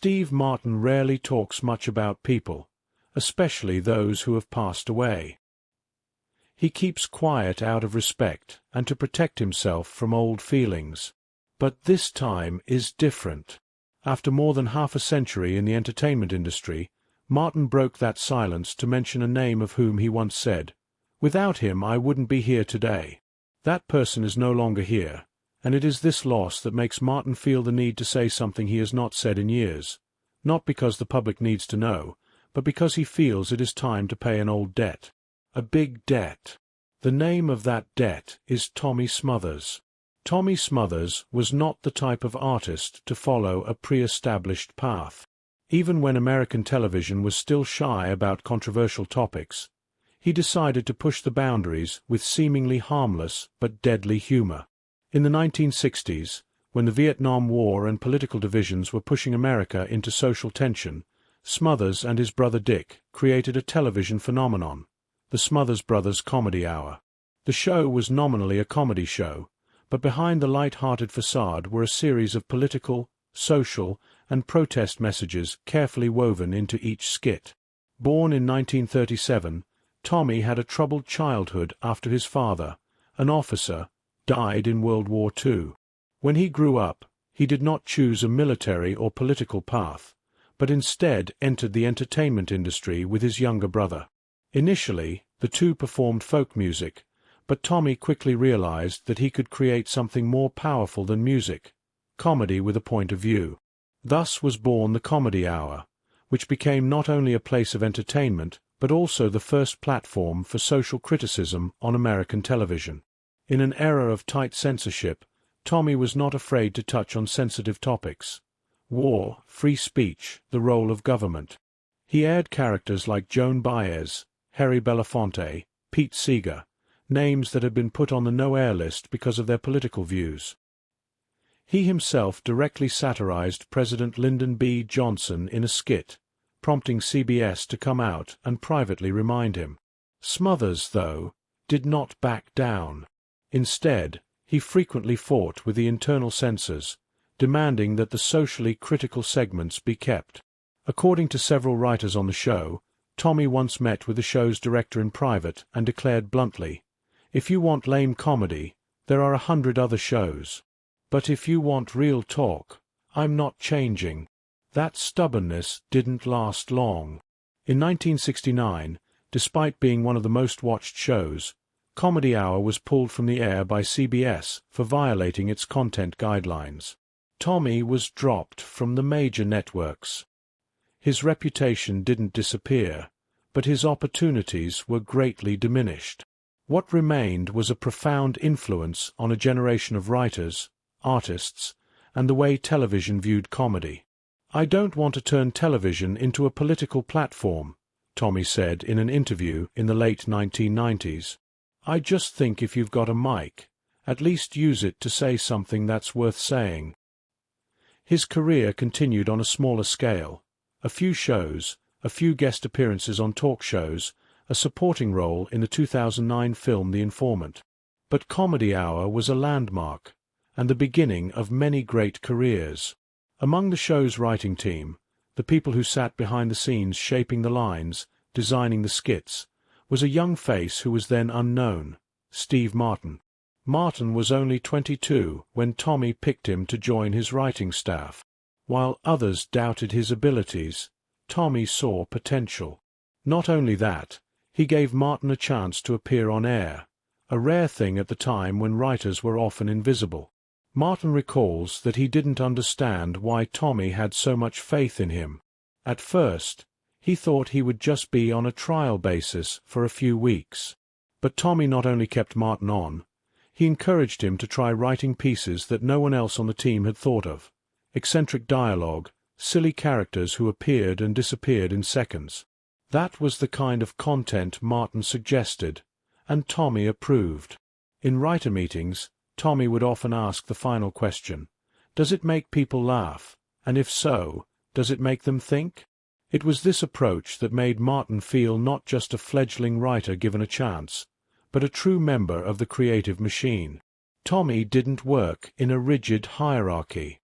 Steve Martin rarely talks much about people, especially those who have passed away. He keeps quiet out of respect and to protect himself from old feelings. But this time is different. After more than half a century in the entertainment industry, Martin broke that silence to mention a name of whom he once said, "Without him I wouldn't be here today." That person is no longer here, and it is this loss that makes Martin feel the need to say something he has not said in years, not because the public needs to know, but because he feels it is time to pay an old debt. A big debt. The name of that debt is Tommy Smothers. Tommy Smothers was not the type of artist to follow a pre-established path. Even when American television was still shy about controversial topics, he decided to push the boundaries with seemingly harmless but deadly humor. In the 1960s, when the Vietnam War and political divisions were pushing America into social tension, Smothers and his brother Dick created a television phenomenon, the Smothers Brothers Comedy Hour. The show was nominally a comedy show, but behind the light-hearted facade were a series of political, social, and protest messages carefully woven into each skit. Born in 1937, Tommy had a troubled childhood after his father, an officer, died in World War II. When he grew up, he did not choose a military or political path, but instead entered the entertainment industry with his younger brother. Initially, the two performed folk music, but Tommy quickly realized that he could create something more powerful than music, comedy with a point of view. Thus was born the Comedy Hour, which became not only a place of entertainment, but also the first platform for social criticism on American television. In an era of tight censorship, Tommy was not afraid to touch on sensitive topics: war, free speech, the role of government. He aired characters like Joan Baez, Harry Belafonte, Pete Seeger, names that had been put on the no-air list because of their political views. He himself directly satirized President Lyndon B. Johnson in a skit, prompting CBS to come out and privately remind him. Smothers, though, did not back down. Instead, he frequently fought with the internal censors, demanding that the socially critical segments be kept. According to several writers on the show, Tommy once met with the show's director in private and declared bluntly, "If you want lame comedy, there are 100 other shows. But if you want real talk, I'm not changing." That stubbornness didn't last long. In 1969, despite being one of the most watched shows, Comedy Hour was pulled from the air by CBS for violating its content guidelines. Tommy was dropped from the major networks. His reputation didn't disappear, but his opportunities were greatly diminished. What remained was a profound influence on a generation of writers, artists, and the way television viewed comedy. "I don't want to turn television into a political platform," Tommy said in an interview in the late 1990s. "I just think if you've got a mic, at least use it to say something that's worth saying." His career continued on a smaller scale. A few shows, a few guest appearances on talk shows, a supporting role in the 2009 film The Informant. But Comedy Hour was a landmark, and the beginning of many great careers. Among the show's writing team, the people who sat behind the scenes shaping the lines, designing the skits, was a young face who was then unknown, Steve Martin. Martin was only 22 when Tommy picked him to join his writing staff. While others doubted his abilities, Tommy saw potential. Not only that, he gave Martin a chance to appear on air, a rare thing at the time when writers were often invisible. Martin recalls that he didn't understand why Tommy had so much faith in him. At first, he thought he would just be on a trial basis for a few weeks. But Tommy not only kept Martin on, he encouraged him to try writing pieces that no one else on the team had thought of: eccentric dialogue, silly characters who appeared and disappeared in seconds. That was the kind of content Martin suggested, and Tommy approved. In writer meetings, Tommy would often ask the final question: does it make people laugh? And if so, does it make them think? It was this approach that made Martin feel not just a fledgling writer given a chance, but a true member of the creative machine. Tommy didn't work in a rigid hierarchy.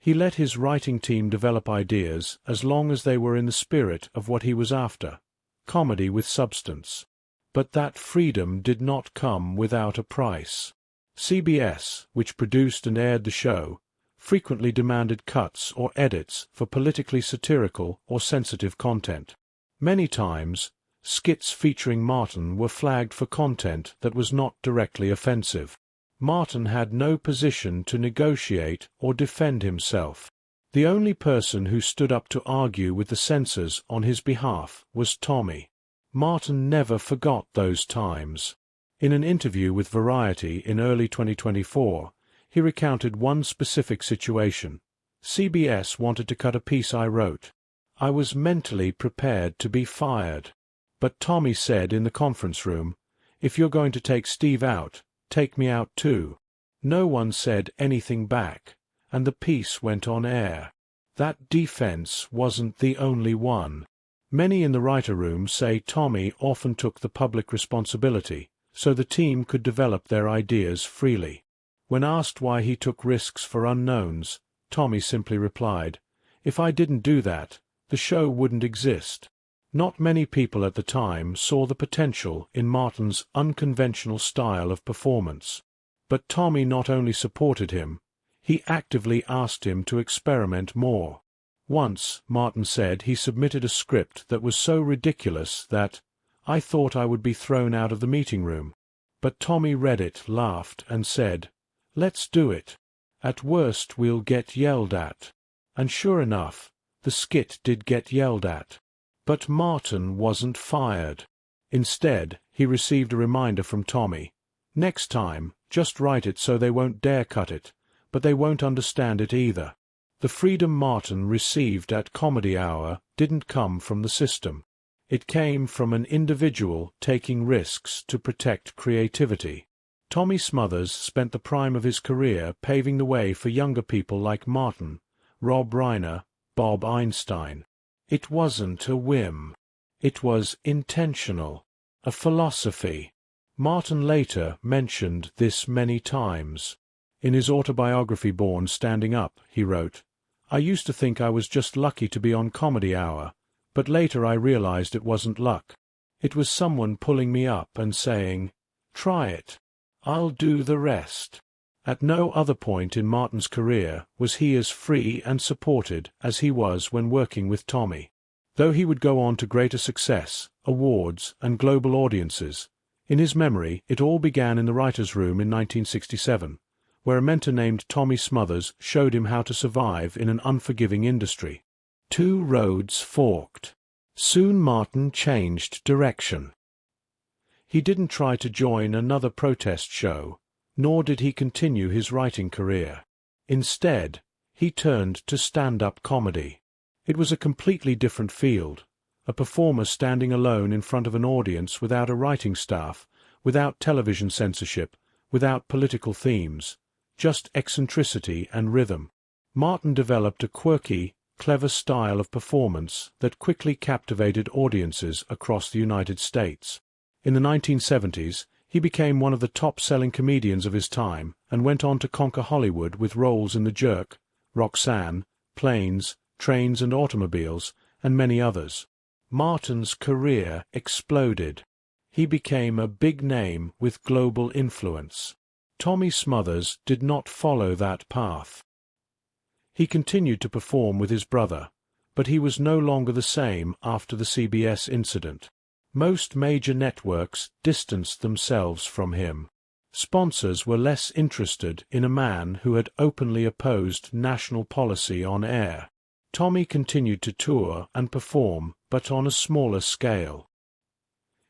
He let his writing team develop ideas as long as they were in the spirit of what he was after, comedy with substance. But that freedom did not come without a price. CBS, which produced and aired the show, frequently demanded cuts or edits for politically satirical or sensitive content. Many times, skits featuring Martin were flagged for content that was not directly offensive. Martin had no position to negotiate or defend himself. The only person who stood up to argue with the censors on his behalf was Tommy. Martin never forgot those times. In an interview with Variety in early 2024, he recounted one specific situation. CBS wanted to cut a piece I wrote. I was mentally prepared to be fired. But Tommy said in the conference room, "If you're going to take Steve out, take me out too." No one said anything back, and the piece went on air. That defense wasn't the only one. Many in the writer room say Tommy often took the public responsibility, so the team could develop their ideas freely. When asked why he took risks for unknowns, Tommy simply replied, "If I didn't do that, the show wouldn't exist." Not many people at the time saw the potential in Martin's unconventional style of performance. But Tommy not only supported him, he actively asked him to experiment more. Once, Martin said he submitted a script that was so ridiculous that, "I thought I would be thrown out of the meeting room." But Tommy read it, laughed, and said, "Let's do it. At worst we'll get yelled at." And sure enough, the skit did get yelled at. But Martin wasn't fired. Instead, he received a reminder from Tommy. "Next time, just write it so they won't dare cut it, but they won't understand it either." The freedom Martin received at Comedy Hour didn't come from the system. It came from an individual taking risks to protect creativity. Tommy Smothers spent the prime of his career paving the way for younger people like Martin, Rob Reiner, Bob Einstein. It wasn't a whim. It was intentional, a philosophy. Martin later mentioned this many times. In his autobiography Born Standing Up, he wrote, "I used to think I was just lucky to be on Comedy Hour, but later I realized it wasn't luck. It was someone pulling me up and saying, 'Try it. I'll do the rest.'" At no other point in Martin's career was he as free and supported as he was when working with Tommy. Though he would go on to greater success, awards, and global audiences, in his memory it all began in the writer's room in 1967, where a mentor named Tommy Smothers showed him how to survive in an unforgiving industry. Two roads forked. Soon Martin changed direction. He didn't try to join another protest show, nor did he continue his writing career. Instead, he turned to stand-up comedy. It was a completely different field, a performer standing alone in front of an audience without a writing staff, without television censorship, without political themes, just eccentricity and rhythm. Martin developed a quirky, clever style of performance that quickly captivated audiences across the United States. In the 1970s, he became one of the top-selling comedians of his time and went on to conquer Hollywood with roles in The Jerk, Roxanne, Planes, Trains and Automobiles, and many others. Martin's career exploded. He became a big name with global influence. Tommy Smothers did not follow that path. He continued to perform with his brother, but he was no longer the same after the CBS incident. Most major networks distanced themselves from him. Sponsors were less interested in a man who had openly opposed national policy on air. Tommy continued to tour and perform, but on a smaller scale.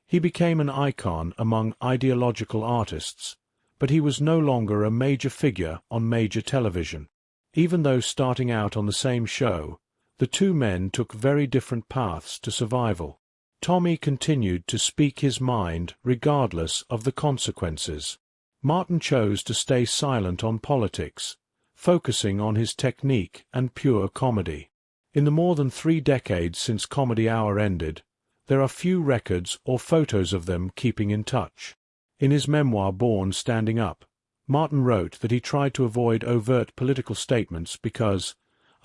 He became an icon among ideological artists, but he was no longer a major figure on major television. Even though starting out on the same show, the two men took very different paths to survival. Tommy continued to speak his mind regardless of the consequences. Martin chose to stay silent on politics, focusing on his technique and pure comedy. In the more than 3 decades since Comedy Hour ended, there are few records or photos of them keeping in touch. In his memoir Born Standing Up, Martin wrote that he tried to avoid overt political statements because,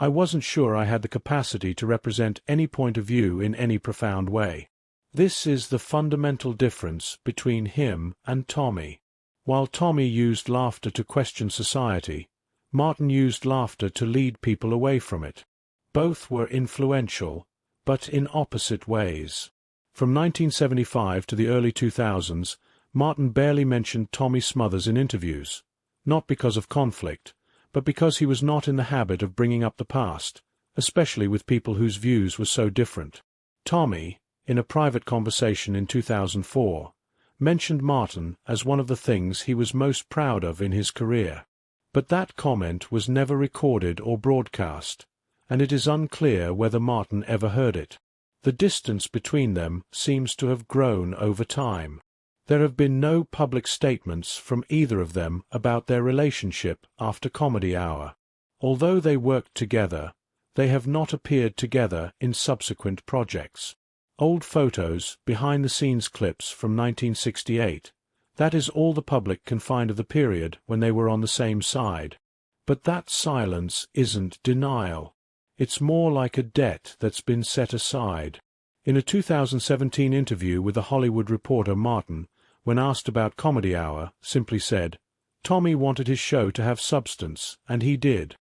I wasn't sure I had the capacity to represent any point of view in any profound way. This is the fundamental difference between him and Tommy. While Tommy used laughter to question society, Martin used laughter to lead people away from it. Both were influential, but in opposite ways. From 1975 to the early 2000s, Martin barely mentioned Tommy Smothers in interviews, not because of conflict, but because he was not in the habit of bringing up the past, especially with people whose views were so different. Tommy, in a private conversation in 2004, mentioned Martin as one of the things he was most proud of in his career. But that comment was never recorded or broadcast, and it is unclear whether Martin ever heard it. The distance between them seems to have grown over time. There have been no public statements from either of them about their relationship after Comedy Hour. Although they worked together, they have not appeared together in subsequent projects. Old photos, behind-the-scenes clips from 1968, that is all the public can find of the period when they were on the same side. But that silence isn't denial. It's more like a debt that's been set aside. In a 2017 interview with the Hollywood Reporter, Martin, when asked about Comedy Hour, simply said, "Tommy wanted his show to have substance, and he did.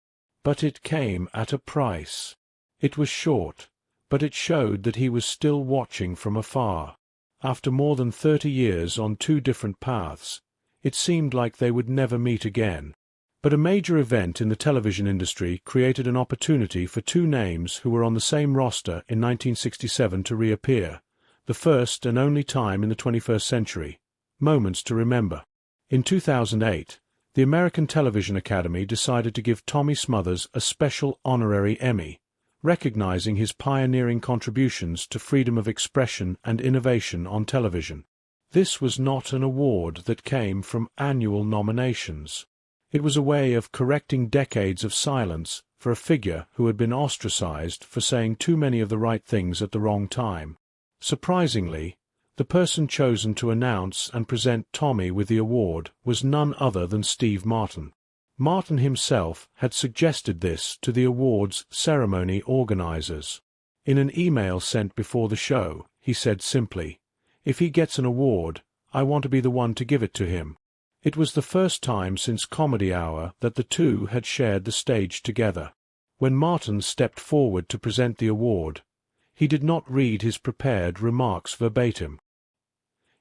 But it came at a price. It was short, but it showed that he was still watching from afar. After more than 30 years on two different paths, it seemed like they would never meet again." But a major event in the television industry created an opportunity for two names who were on the same roster in 1967 to reappear, the first and only time in the 21st century. Moments to remember. In 2008, the American Television Academy decided to give Tommy Smothers a special honorary Emmy, recognizing his pioneering contributions to freedom of expression and innovation on television. This was not an award that came from annual nominations. It was a way of correcting decades of silence for a figure who had been ostracized for saying too many of the right things at the wrong time. Surprisingly, the person chosen to announce and present Tommy with the award was none other than Steve Martin. Martin himself had suggested this to the award's ceremony organizers. In an email sent before the show, he said simply, "If he gets an award, I want to be the one to give it to him." It was the first time since Comedy Hour that the two had shared the stage together. When Martin stepped forward to present the award, he did not read his prepared remarks verbatim.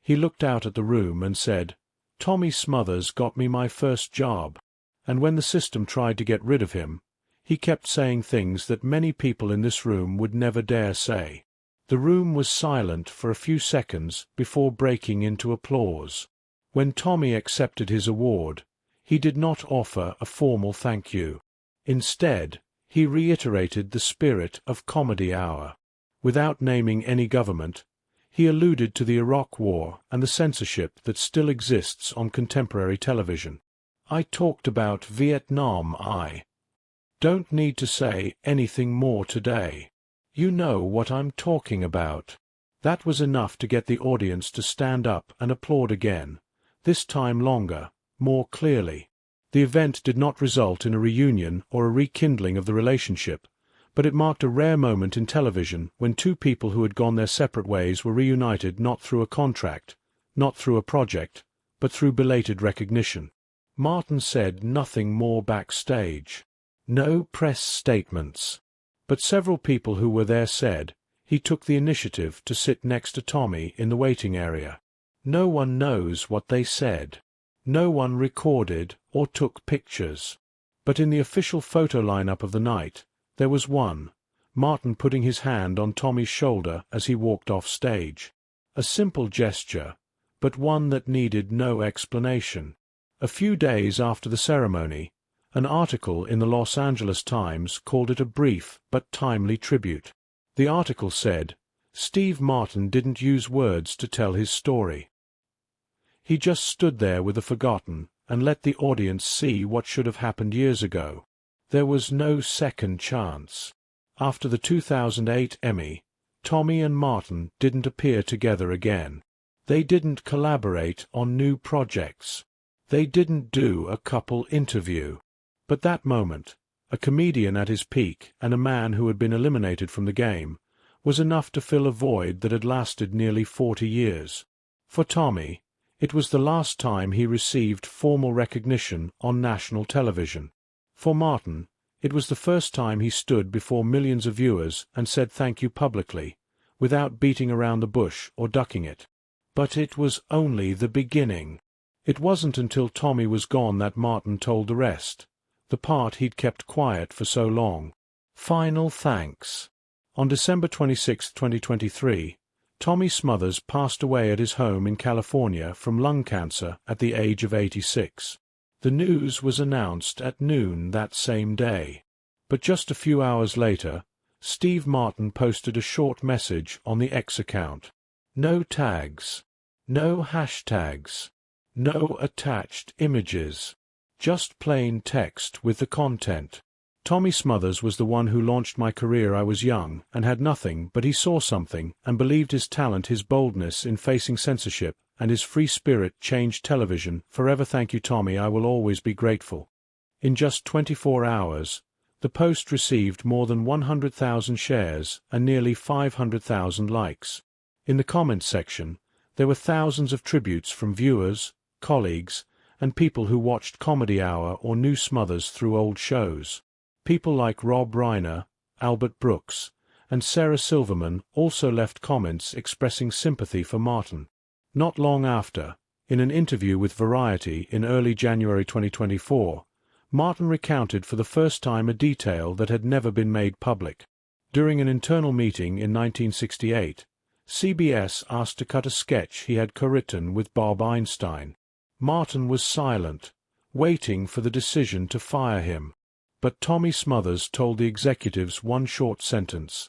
He looked out at the room and said, "Tommy Smothers got me my first job," and when the system tried to get rid of him, he kept saying things that many people in this room would never dare say. The room was silent for a few seconds before breaking into applause. When Tommy accepted his award, he did not offer a formal thank you. Instead, he reiterated the spirit of Comedy Hour. Without naming any government, he alluded to the Iraq War and the censorship that still exists on contemporary television. "I talked about Vietnam. I don't need to say anything more today. You know what I'm talking about." That was enough to get the audience to stand up and applaud again, this time longer, more clearly. The event did not result in a reunion or a rekindling of the relationship, but it marked a rare moment in television when two people who had gone their separate ways were reunited not through a contract, not through a project, but through belated recognition. Martin said nothing more backstage. No press statements. But several people who were there said he took the initiative to sit next to Tommy in the waiting area. No one knows what they said. No one recorded or took pictures. But in the official photo lineup of the night, there was one, Martin putting his hand on Tommy's shoulder as he walked off stage. A simple gesture, but one that needed no explanation. A few days after the ceremony, an article in the Los Angeles Times called it a brief but timely tribute. The article said, "Steve Martin didn't use words to tell his story. He just stood there with the forgotten and let the audience see what should have happened years ago. There was no second chance." After the 2008 Emmy, Tommy and Martin didn't appear together again. They didn't collaborate on new projects. They didn't do a couple interview. But that moment, a comedian at his peak and a man who had been eliminated from the game, was enough to fill a void that had lasted nearly 40 years. For Tommy, it was the last time he received formal recognition on national television. For Martin, it was the first time he stood before millions of viewers and said thank you publicly, without beating around the bush or ducking it. But it was only the beginning. It wasn't until Tommy was gone that Martin told the rest, the part he'd kept quiet for so long. Final thanks. On December 26, 2023, Tommy Smothers passed away at his home in California from lung cancer at the age of 86. The news was announced at noon that same day. But just a few hours later, Steve Martin posted a short message on the X account. No tags. No hashtags. No attached images. Just plain text with the content. Tommy Smothers was the one who launched my career. I was young and had nothing, but he saw something and believed his talent, his boldness in facing censorship, and his free spirit changed television. Forever. Thank you, Tommy. I will always be grateful. In just 24 hours, the post received more than 100,000 shares and nearly 500,000 likes. In the comments section, there were thousands of tributes from viewers, colleagues, and people who watched Comedy Hour or knew Smothers through old shows. People like Rob Reiner, Albert Brooks, and Sarah Silverman also left comments expressing sympathy for Martin. Not long after, in an interview with Variety in early January 2024, Martin recounted for the first time a detail that had never been made public. During an internal meeting in 1968, CBS asked to cut a sketch he had co-written with Bob Einstein. Martin was silent, waiting for the decision to fire him. But Tommy Smothers told the executives one short sentence.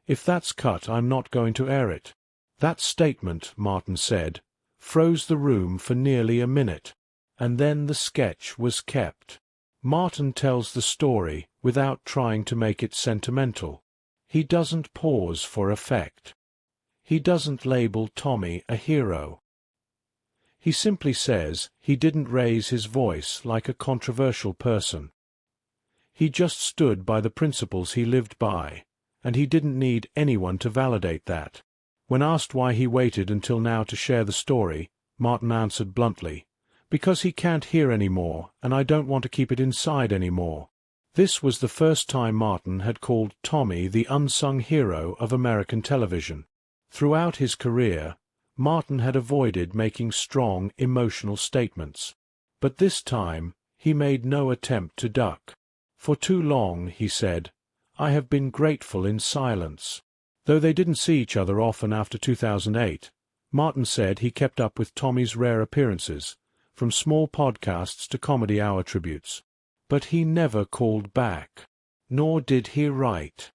If that's cut, I'm not going to air it. That statement, Martin said, froze the room for nearly a minute. And then the sketch was kept. Martin tells the story without trying to make it sentimental. He doesn't pause for effect. He doesn't label Tommy a hero. He simply says he didn't raise his voice like a controversial person. He just stood by the principles he lived by, and he didn't need anyone to validate that. When asked why he waited until now to share the story, Martin answered bluntly, "Because he can't hear anymore, and I don't want to keep it inside anymore." This was the first time Martin had called Tommy the unsung hero of American television. Throughout his career, Martin had avoided making strong, emotional statements. But this time, he made no attempt to duck. For too long, he said, I have been grateful in silence. Though they didn't see each other often after 2008, Martin said he kept up with Tommy's rare appearances, from small podcasts to Comedy Hour tributes. But he never called back. Nor did he write.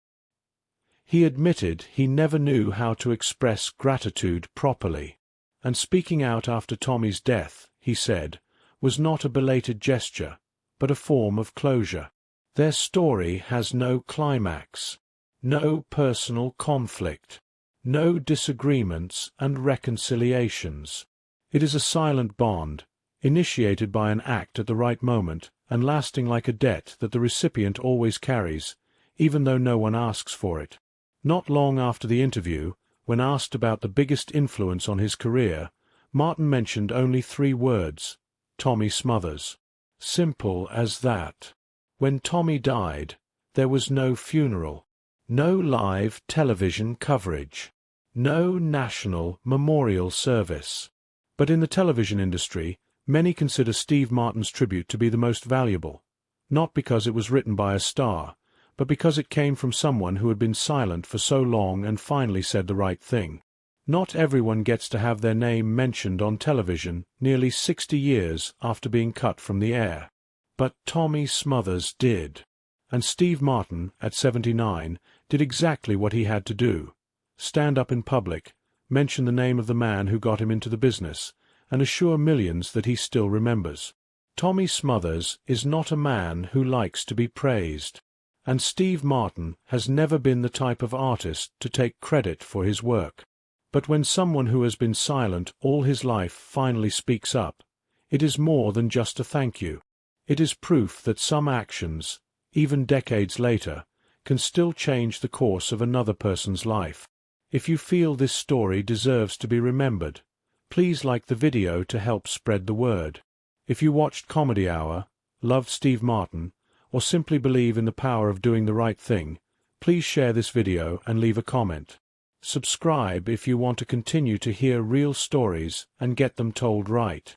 He admitted he never knew how to express gratitude properly. And speaking out after Tommy's death, he said, was not a belated gesture, but a form of closure. Their story has no climax, no personal conflict, no disagreements and reconciliations. It is a silent bond, initiated by an act at the right moment and lasting like a debt that the recipient always carries, even though no one asks for it. Not long after the interview, when asked about the biggest influence on his career, Martin mentioned only 3 words: Tommy Smothers. Simple as that. When Tommy died, there was no funeral, no live television coverage, no national memorial service. But in the television industry, many consider Steve Martin's tribute to be the most valuable, not because it was written by a star, but because it came from someone who had been silent for so long and finally said the right thing. Not everyone gets to have their name mentioned on television nearly 60 years after being cut from the air. But Tommy Smothers did. And Steve Martin, at 79, did exactly what he had to do. Stand up in public, mention the name of the man who got him into the business, and assure millions that he still remembers. Tommy Smothers is not a man who likes to be praised. And Steve Martin has never been the type of artist to take credit for his work. But when someone who has been silent all his life finally speaks up, it is more than just a thank you. It is proof that some actions, even decades later, can still change the course of another person's life. If you feel this story deserves to be remembered, please like the video to help spread the word. If you watched Comedy Hour, loved Steve Martin, or simply believe in the power of doing the right thing, please share this video and leave a comment. Subscribe if you want to continue to hear real stories and get them told right.